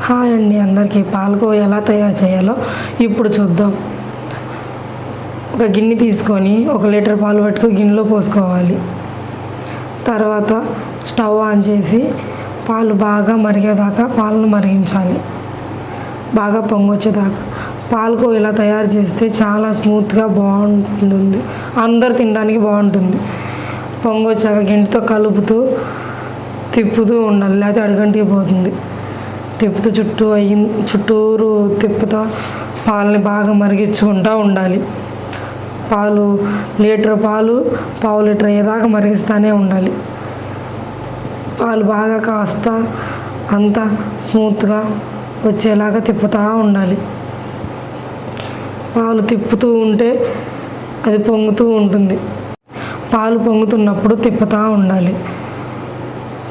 Hi అండి, అందరికీ పాలకోవా ఎలా తయారు చేయాలో ఇప్పుడు చూద్దాం. ఒక గిన్నె తీసుకొని 1 లీటర్ పాలు పట్టుకు గిన్నెలో పోసుకోవాలి. తర్వాత స్టవ్ ఆన్ చేసి పాలు బాగా మరిగేదాకా పాలను మరిగించాలి. బాగా పొంగొచ్చేదాకా. పాలకోవా ఇలా తయారు చేస్తే చాలా స్మూత్గా బాగుంటుంది, అందరు తినడానికి బాగుంటుంది. పొంగొచ్చాక గిన్నెతో కలుపుతూ తిప్పుతూ ఉండాలి, లేకపోతే అడుగంటికి పోతుంది. తిప్పుతూ చుట్టూరు తిప్పుతా పాలని బాగా మరిగించుకుంటూ ఉండాలి. లీటర్ పాలు 1/2 లీటర్ అయ్యేదాకా మరిగిస్తూనే ఉండాలి. పాలు బాగా కాస్త అంతా స్మూత్గా వచ్చేలాగా తిప్పుతూ ఉండాలి. పాలు తిప్పుతూ ఉంటే అది పొంగుతూ ఉంటుంది. పాలు పొంగుతున్నప్పుడు తిప్పుతూ ఉండాలి.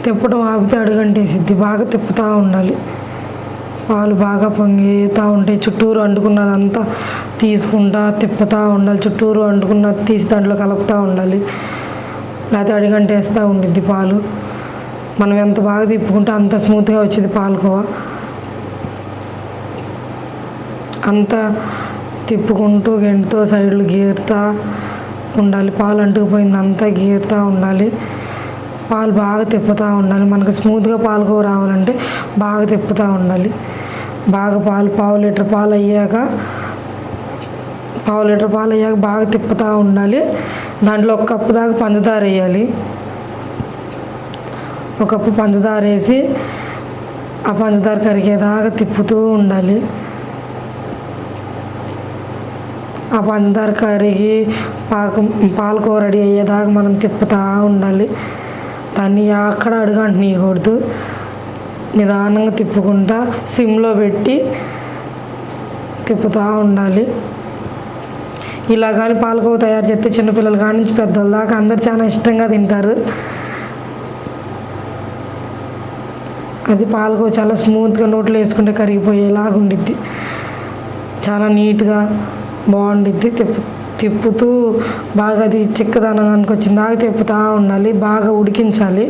తిప్పడం ఆపితే అడుగంటేసిద్ది. బాగా తిప్పుతూ ఉండాలి. పాలు బాగా పొంగుతూ ఉంటే చుట్టూరు అంటుకున్నదంతా తీసుకుంటా తిప్పుతూ ఉండాలి. చుట్టూరు అంటుకున్నది తీసి దాంట్లో కలుపుతూ ఉండాలి, లేకపోతే అడుగంటేస్తూ ఉండిద్ది పాలు. మనం ఎంత బాగా తిప్పుకుంటే అంత స్మూత్గా వచ్చేది పాలకోవా. అంతా తిప్పుకుంటూ గెంటుతో సైడ్లు గీరుతూ ఉండాలి. పాలు అంటుకుపోయింది అంతా గీరుతూ ఉండాలి. పాలు బాగా తిప్పుతూ ఉండాలి. మనకు స్మూత్గా పాలకోవా రావాలంటే బాగా తిప్పుతూ ఉండాలి. బాగా 1/2 లీటర్ పాలు అయ్యాక బాగా తిప్పుతూ ఉండాలి. దాంట్లో 1 కప్పు దాకా పంచదార వేయాలి. 1 కప్పు పంచదార వేసి ఆ పంచదార కరిగేదాకా తిప్పుతూ ఉండాలి. ఆ పంచదార కరిగి పాలకోవా రెడీ అయ్యేదాకా మనం తిప్పుతూ ఉండాలి. దాన్ని అక్కడ అడుగంటనీయకూడదు. నిదానంగా తిప్పుకుంటా సిమ్లో పెట్టి తిప్పుతూ ఉండాలి. ఇలా కానీ పాలకోవా తయారు చేస్తే చిన్నపిల్లలు కాడి నుంచి పెద్దోళ్ళ దాకా అందరు చాలా ఇష్టంగా తింటారు. అది పాలకోవా చాలా స్మూత్గా నోట్లో వేసుకుంటే కరిగిపోయేలాగా ఉండిద్ది. చాలా నీట్గా బాగుండిద్ది. తిప్పుతూ బాగా అది చిక్కదనానికి వచ్చిన దాకా తిప్పుతూ ఉండాలి. బాగా ఉడికించాలి.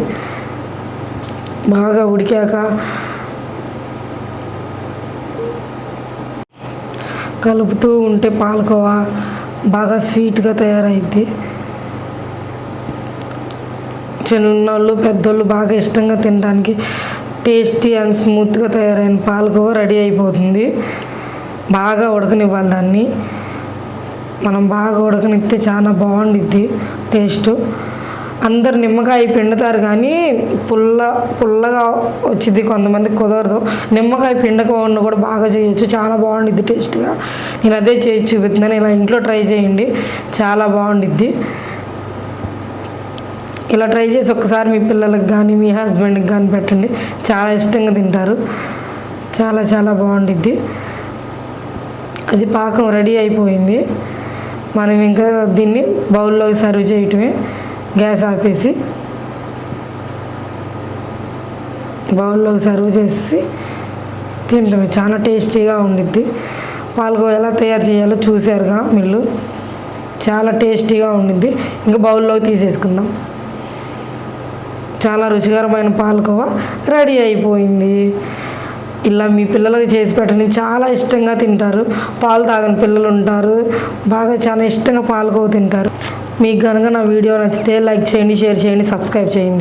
బాగా ఉడికాక కలుపుతూ ఉంటే పాలకోవా బాగా స్వీట్గా తయారైద్ది. చిన్నోళ్ళు పెద్దోళ్ళు బాగా ఇష్టంగా తినడానికి టేస్టీ అండ్ స్మూత్గా తయారైన పాలకోవా రెడీ అయిపోతుంది. బాగా ఉడకనివ్వాలి దాన్ని. మనం బాగా ఉడకనిస్తే చాలా బాగుండిద్ది టేస్ట్. అందరు నిమ్మకాయ పిండుతారు కానీ పుల్లగా వచ్చింది, కొంతమందికి కుదరదు. నిమ్మకాయ పిండకుండా కూడా బాగా చేయొచ్చు, చాలా బాగుండిద్ది టేస్ట్గా. నేను అదే చేసి చూపిస్తున్నాను. ఇలా ఇంట్లో ట్రై చేయండి, చాలా బాగుండిద్ది. ఇలా ట్రై చేసి ఒక్కసారి మీ పిల్లలకు కానీ మీ హస్బెండ్కి కానీ పెట్టండి, చాలా ఇష్టంగా తింటారు. చాలా చాలా బాగుండిద్ది. అది పాకం రెడీ అయిపోయింది. మనం ఇంకా దీన్ని బౌల్లోకి సర్వ్ చేయటమే. గ్యాస్ ఆపేసి బౌల్లోకి సర్వ్ చేసి తినటమే. చాలా టేస్టీగా ఉండిద్ది. పాలకోవా ఎలా తయారు చేయాలో చూశారుగా మీరు. చాలా టేస్టీగా ఉండిద్ది. ఇంకా బౌల్లోకి తీసేసుకుందాం. చాలా రుచికరమైన పాలకోవా రెడీ అయిపోయింది. ఇలా మీ పిల్లలకి చేసి పెట్టండి, చాలా ఇష్టంగా తింటారు. పాలు తాగని పిల్లలు ఉంటారు, బాగా చాలా ఇష్టంగా పాలకోవా తింటారు. మీకు కనుక నా వీడియో నచ్చితే లైక్ చేయండి, షేర్ చేయండి, సబ్స్క్రైబ్ చేయండి.